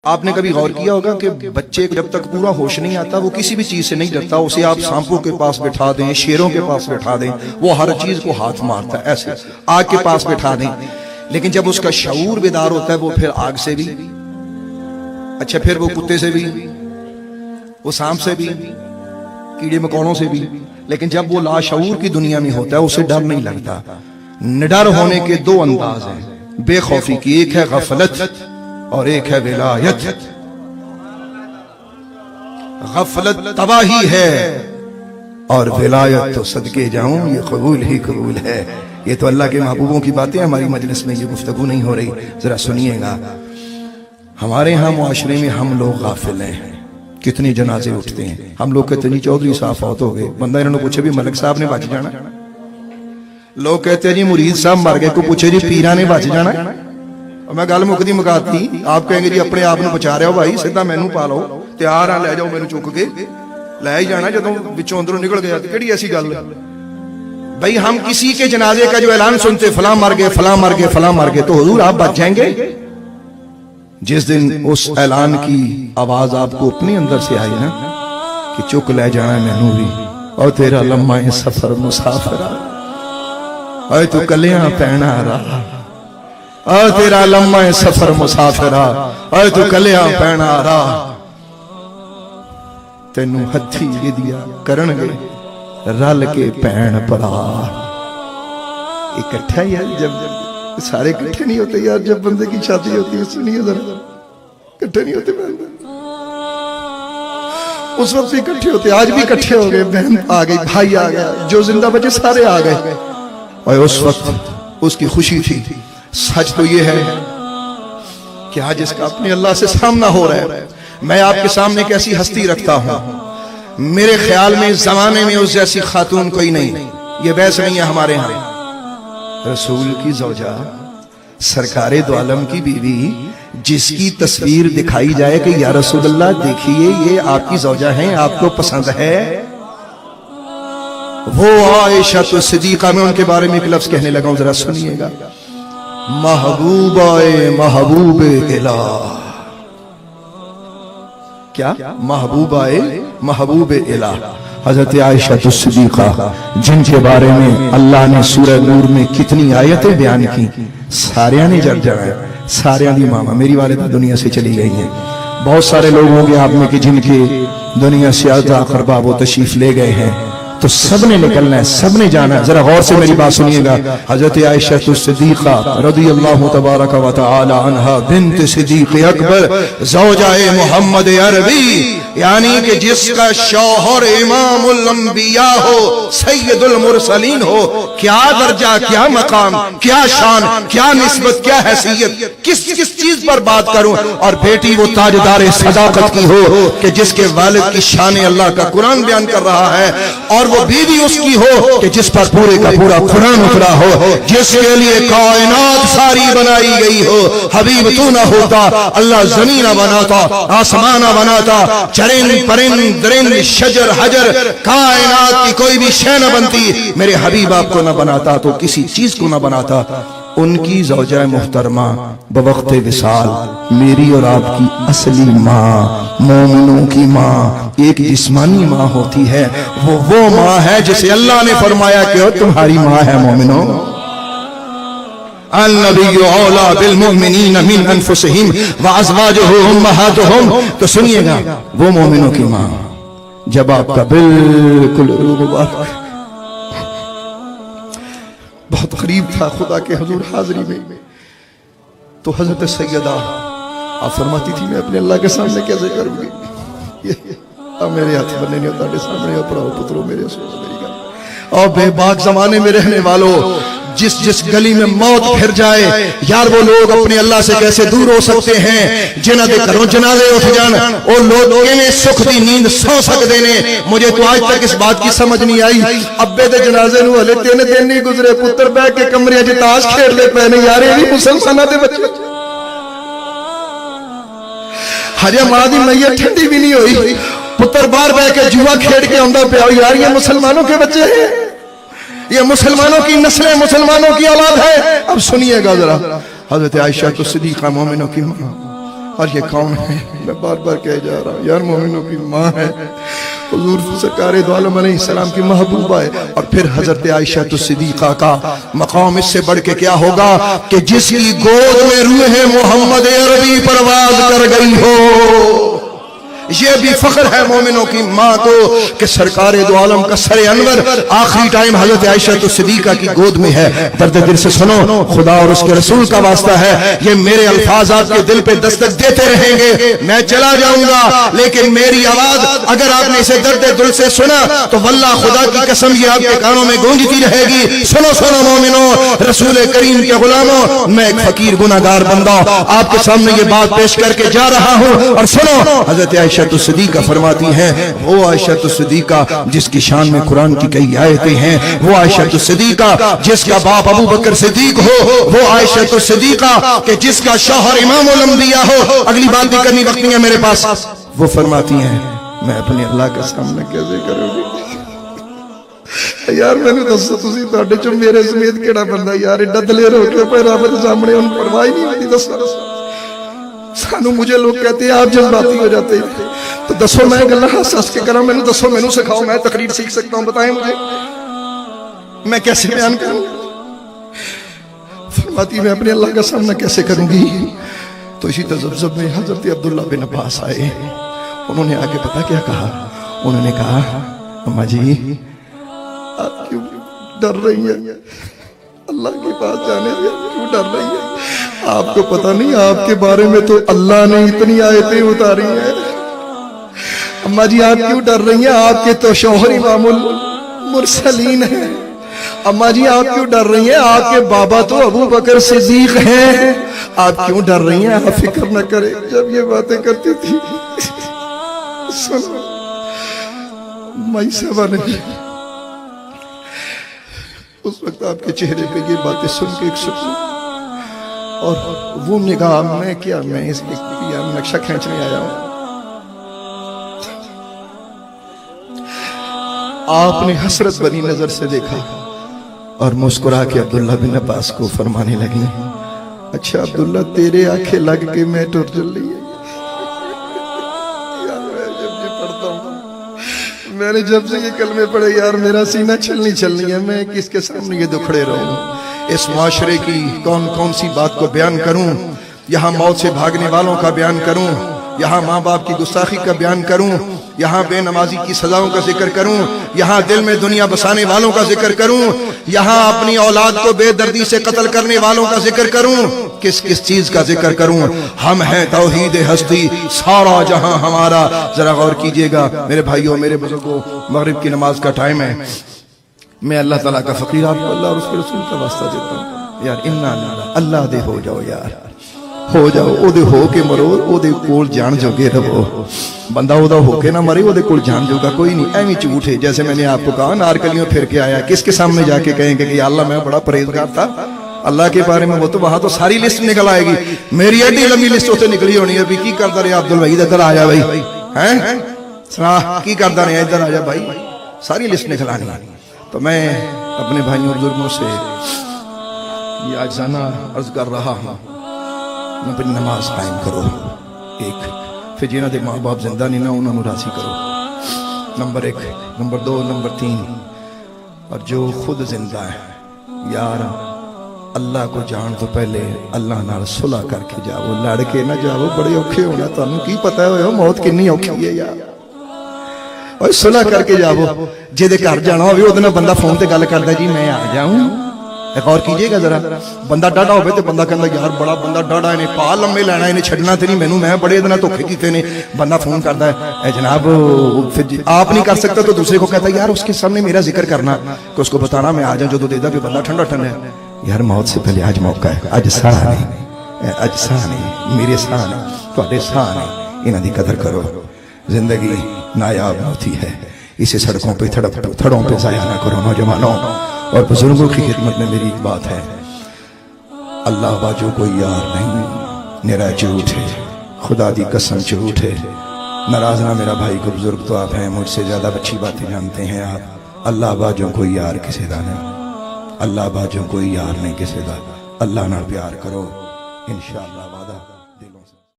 آپ نے کبھی غور کیا ہوگا کہ بچے جب تک پورا ہوش نہیں آتا وہ کسی بھی چیز سے نہیں ڈرتا، اسے آپ سانپوں کے پاس بٹھا دیں، شیروں کے پاس بٹھا دیں، وہ ہر چیز کو ہاتھ مارتا ہے، ایسے آگ کے پاس بٹھا دیں، لیکن جب اس کا شعور بیدار ہوتا ہے وہ پھر آگ سے بھی، اچھا پھر وہ کتے سے بھی، وہ سانپ سے بھی، کیڑے مکوڑوں سے بھی، لیکن جب وہ لاشعور کی دنیا میں ہوتا ہے اسے ڈر نہیں لگتا۔ نڈر ہونے کے دو انداز ہیں بے خوفی کی، ایک ہے غفلت اور ایک ہے ولایت۔ غفلت تباہی ہے اور ولایت تو صدقے جاؤں یہ قبول ہی قبول ہے۔ یہ تو اللہ کے محبوبوں کی باتیں، ہماری مجلس میں یہ گفتگو نہیں ہو رہی، ذرا سنیے گا۔ ہمارے ہاں معاشرے میں ہم لوگ غافل ہیں، کتنے جنازے اٹھتے ہیں، ہم لوگ کہتے ہیں چودھری صاحب فوت ہو گئے، بندہ انہوں نے پوچھے بھی ملک صاحب نے بچ جانا، لوگ کہتے ہیں جی مرید صاحب مر گئے، کو پوچھے جی پیرا نے بچ جانا۔ اور میں گل مکدی مکاتی، آپ کہیں گے جی اپنے آپ بچا رہے ہو بھائی، سیدھا مینوں پا لو، تیار ہاں لے جاؤ مینوں چک کے، لے ہی جانا جدوں وچوں اندروں نکل گیا، کیڑی ایسی گل ہے بھائی؟ ہم کسی کے جنازے کا جو اعلان سنتے فلاں مر گئے فلاں مر گئے فلاں مر گئے، تو حضور آپ بچ جائیں گے؟ جس دن اس اعلان کی آواز آپ کو اپنے اندر سے آئی نا کہ چک لے جانا مینوں بھی، اور تیرا لمحہ سفر مسافرہ، اے تو کلیاں پینا رہا، اے تیرا لمحہ سفر مسافرہ، اے تو کلیاں پینا رہا، تینوں ہتھی گدیا کرن گے رل کے پین پڑا۔ اکٹھا یار، جب سارے اکٹھے نہیں ہوتے یار، جب بندے کی شادی ہوتی ہے سنیے ذرا، اکٹھے نہیں ہوتے بندے، اس وقت بھی اکٹھے ہوتے، آج بھی اکٹھے ہو گئے، بہن آ گئی، بھائی آ گیا، جو زندہ بچے سارے آ گئے، اور اس وقت اس کی خوشی تھی۔ سچ تو یہ ہے کہ آج اس کا اپنے اللہ سے سامنا ہو رہا ہے۔ میں آپ کے سامنے ایک ایسی ہستی رکھتا ہوں، میرے خیال میں زمانے میں اس جیسی خاتون کوئی نہیں، یہ بحث نہیں ہے ہمارے ہاں۔ رسول کی زوجہ، سرکار دو عالم کی بیوی، جس کی تصویر دکھائی جائے کہ یا رسول اللہ دیکھیے یہ آپ کی زوجہ ہیں، آپ کو پسند ہے، وہ عائشہ صدیقہ، میں ان کے بارے میں ایک لفظ کہنے لگا ہوں، ذرا سنیے گا۔ محبوبہ محبوب الہ، کیا؟ محبوبہ محبوب الہ، حضرت عائشہ صدیقہ، جن کے بارے میں اللہ نے سورہ نور میں کتنی آیتیں بیان کی، ساریاں نے جڑ جڑا ہے، ساریاں دی ماما، میری والدہ دنیا سے چلی گئی ہیں، بہت سارے لوگ ہوں گے آپ میں کہ جن کے دنیا سے اعزا اقربا وہ تشریف لے گئے ہیں، تو سب نے نکلنا ہے، سب نے جانا ہے۔ ذرا غور سے میری بات سنیے گا۔ حضرت عائشہ صدیقہ رضی اللہ تبارک و تعالی عنہا بنت صدیق اکبر، زوجہ محمد عربی، یعنی کہ جس کا شوہر امام الانبیاء ہو، سید المرسلین ہو، کیا درجہ، کیا مقام، کیا شان، کیا نسبت، کیا حیثیت، کس چیز پر بات کروں، اور بیٹی وہ تاجدار صداقت کی ہو کہ جس کے والد کی شان اللہ کا قرآن بیان کر رہا ہے، اور وہ بیوی اس کی ہو کہ جس پر پورے کا پورا قرآن اترا ہو، جس کے لیے کائنات ساری بنائی گئی ہو۔ حبیب تو نہ ہوتا اللہ زمین نہ بناتا، آسمان نہ بناتا، چرند پرند درند شجر حجر، کائنات کی کوئی بھی شے نہ بنتی، میرے حبیب آپ کو نہ بناتا تو کسی چیز کو نہ بناتا۔ ان کی زوجہ محترمہ بوقت وصال میری اور آپ کی اصلی ماں، مومنوں کی ماں، ایک جسمانی ماں ہوتی ہے، وہ ماں ہے جسے اللہ نے فرمایا کہ وہ تمہاری ماں ہے مومنوں۔ النبی اولا بالمؤمنین من انفسہم وازواجہ امہاتہم، تو سنیے گا وہ مومنوں کی ماں جب آپ کا بالکل مبارک بہت قریب تھا خدا کے حضور حاضری میں، تو حضرت سیدہ آپ فرماتی تھی میں اپنے اللہ کے سامنے کیسے کروں گی، اب میرے ہاتھ بننے نہیں ہوتا، سامنے پڑھاؤ پترو میرے سوچ میری گل، اور بے باک زمانے میں رہنے والوں، جس گلی میں موت پھر جائے یار، وہ لوگ اپنے اللہ سے کیسے دور ہو سکتے ہیں جنہاں دے گھروں جنازے اٹھ جان، وہ لوگ کیویں سکھ دی نیند سو سکتے نے؟ مجھے تو آج تک اس بات کی سمجھ نہیں آئی، ابے دے جنازے نو ہلے 3 دن نہیں گزرے، پتر بیٹھ کے کمرے وچ تاش کھیڈ لے پے نے، یار یہ مسلماناں دے بچے، ہجے ماں دی میت ٹھنڈی بھی نہیں ہوئی، پتر باہر بیٹھ کے جوا کھیڈ کے آندا پیا، یار یہ مسلمانوں کے بچے ہیں، یہ مسلمانوں کی نسلیں، مسلمانوں کی اولاد ہے۔ اب سنیے گا ذرا، حضرت عائشہ صدیقہ مومنوں کی ماں، اور یہ کون ہے؟ میں بار بار کہہ جا رہا ہوں یار، مومنوں کی ماں ہے، حضور سرکار دو عالم علیہ السلام کی محبوبہ ہے۔ اور پھر حضرت عائشہ صدیقہ کا مقام اس سے بڑھ کے کیا ہوگا کہ جس کی گود میں روح محمد عربی پرواز کر گئی ہو۔ یہ بھی فخر ہے مومنوں کی ماں کو کہ سرکار دو عالم کا سر انور آخری ٹائم حضرت عائشہ صدیقہ کی گود میں ہے۔ درد دل سے سنو، خدا اور اس کے رسول کا واسطہ ہے، یہ میرے الفاظ آپ کے دل پہ دستک دیتے رہیں گے، میں چلا جاؤں گا، لیکن میری آواز اگر آپ نے اسے درد دل سے سنا تو واللہ خدا کی قسم یہ آپ کے کانوں میں گونجتی رہے گی۔ سنو سنو مومنوں، رسول کریم کے غلاموں، میں ایک فقیر گناہگار بندہ آپ کے سامنے یہ بات پیش کر کے جا رہا ہوں، اور سنو، حضرت عائشہ صدیقہ فرماتی ہیں، وہ عائشہ صدیقہ جس کی شان میں قرآن کی کئی آیتیں ہیں، وہ عائشہ صدیقہ جس کا باپ ابو بکر صدیق ہو، وہ عائشہ صدیقہ کہ جس کا شوہر امام الانبیاء ہو۔ اگلی بات بھی کرنی وقت نہیں ہے میرے پاس۔ وہ فرماتی ہیں میں اپنے اللہ کا سامنا کیسے کروں گی؟ یار میں نے دسو تسی تواڈے چ میرے سمیت کیڑا بندہ یار ایڈا دلیر ہو کے پہ رب دے سامنے ان پرواہ ہی نہیں ہوتی؟ دسو سانو مجھے لوگ کہتے ہیں آپ جذباتی ہو جاتے ہیں، تو دسو میں گلا ہس ہس کے کرا، میں دسو میں سکھاؤ، میں تقریر سیکھ سکتا ہوں، بتائیں مجھے میں کیسے بیان کروں؟ فرماتی میں اپنے اللہ کا سامنا کیسے کروں گی؟ تو اسی تذبذب میں حضرت عبداللہ بن عباس آئے، انہوں نے آگے پتا کیا کہا؟ انہوں نے کہا اماں جی آپ کیوں ڈر رہی ہیں؟ اللہ کے پاس جانے سے کیوں ڈر رہی ہیں؟ آپ کو پتہ نہیں آپ کے بارے میں تو اللہ نے اتنی آیتیں اتاری ہیں۔ اماں جی آپ کیوں ڈر رہی ہیں؟ آپ کے تو شوہر امام المرسلین ہیں۔ اماں جی آپ کیوں ڈر رہی ہیں؟ آپ کے بابا تو ابو بکر صدیق ہیں۔ آپ کیوں ڈر رہی ہیں؟ آپ فکر نہ کریں۔ جب یہ باتیں کرتی تھی سنو مائی صاحبہ نے اس وقت آپ کے چہرے پہ یہ باتیں سن کے ایک سکون اور وہ نگاہ، میں کیا میں اس نقشہ کھینچنے آیا ہوں۔ آپ نے حسرت بنی نظر سے دیکھا اور مسکرا کے عبداللہ بن عباس کو فرمانے لگی اچھا عبداللہ تیرے آنکھیں لگ کے میں ٹر چل رہی ہے۔ یار میں جب یہ پڑھتا ہوں، میں نے جب سے یہ کلمے پڑھے یار میرا سینہ چھلنی ہے، میں کس کے سامنے یہ دکھڑے رہوں؟ اس معاشرے کی کون کون سی بات کو بیان کروں؟ یہاں موت سے بھاگنے والوں کا بیان کروں، یہاں ماں باپ کی گستاخی کا بیان کروں، یہاں بے نمازی کی سزاؤں کا ذکر کروں، یہاں دل میں دنیا بسانے والوں کا ذکر کروں، یہاں اپنی اولاد کو بے دردی سے قتل کرنے والوں کا ذکر کروں، کس کس چیز کا ذکر کروں؟ ہم ہیں توحید ہستی، سارا جہاں ہمارا۔ ذرا غور کیجئے گا میرے بھائیوں، میرے بزرگوں، مغرب کی نماز کا ٹائم ہے، میں اللہ تعالیٰ کا فقیر آپ کو اللہ اور اس کے رسول کا واسطہ دیتا ہوں یار اللہ دے ہو جاؤ، یار ہو جاؤ، او دے ہو کے مرو، او دے کول جان جوگے رہو۔ بندہ او دا ہو کے نہ مرے، او دے کول جان جوگا کوئی نہیں، ایویں جھوٹ ہے۔ جیسے میں نے آپ کو کہا نارکلیوں پھر کے آیا، کس کے سامنے جا کے کہیں گے کہ یا اللہ میں بڑا پرہیزگار تھا اللہ کے بارے میں، وہ تو وہاں تو ساری لسٹ نکل آئے گی، میری ایڈی لمبی لسٹ ہوتے نکلی ہونی ہے۔ ابھی کی کرتا رہے عبدالوحید ادھر آ جا بھائی، ہیں سنا کی کرتا رہے ادھر آ جا بھائی، ساری لسٹ نکل آنی۔ تو میں اپنے بھائیوں بزرگوں سے یہ عاجزانہ عرض کر رہا ہوں، اپنی نماز قائم کرو، ایک پھر جنہاں دے ماں باپ زندہ نہیں نہ انہوں نے راضی کرو، نمبر 1، نمبر 2، نمبر 3، اور جو خود زندہ ہے یار اللہ کو جان تو پہلے اللہ نال صلح کر کے جاؤ، لڑ کے نہ جاؤ، بڑے اوکھے ہونا، تانوں کی پتہ ہے موت کنی اوکھی ہے یار، اور صلح کر کے جاؤ۔ جے دے گھر جانا ہوئے اودے نال بندہ فون تے گل کردا جی میں آ جاؤں، غور کیجئے گا ذرا، بندہ ڈاڈا ہوئے تو بندہ کہندا یار بڑا بندہ ڈاڈا، انہیں پا لمبے لینا، انہیں چھڑنا تے نہیں مینوں، میں بڑے ادنا دھوکے کیتے نے۔ بندہ فون کردا ہے اے جناب آپ نہیں کر سکتا تو دوسرے کو کہتا ہے یار اس کے سامنے میرا ذکر کرنا کہ اس کو بتانا میں آ جاؤں، جو دے دا کہ بندہ ٹھنڈا ٹھنڈا ہے یار موت سے پہلے آج موقع ہے، آج ساہ نہیں، آج ساہ نہیں، میرے ساہ نہیں، تواڈے ساہ نہیں، انہاں دی قدر کرو۔ زندگی نایاب ہوتی ہے، اسے سڑکوں پہ تھڑوں پہ ضائع نہ کرو نوجوانوں۔ اور بزرگوں کی خدمت میں میری ایک بات ہے، اللہ باجو کوئی یار نہیں، میرا جھوٹ ہے، خدا دی قسم جھوٹ ہے۔ ناراض نہ میرا بھائی کو، بزرگ تو آپ ہیں، مجھ سے زیادہ اچھی باتیں جانتے ہیں آپ۔ اللہ باجو کوئی یار کسی دا نہیں، اللہ باجو کوئی یار نہیں کسی دا، اللہ نہ پیار کرو انشاءاللہ۔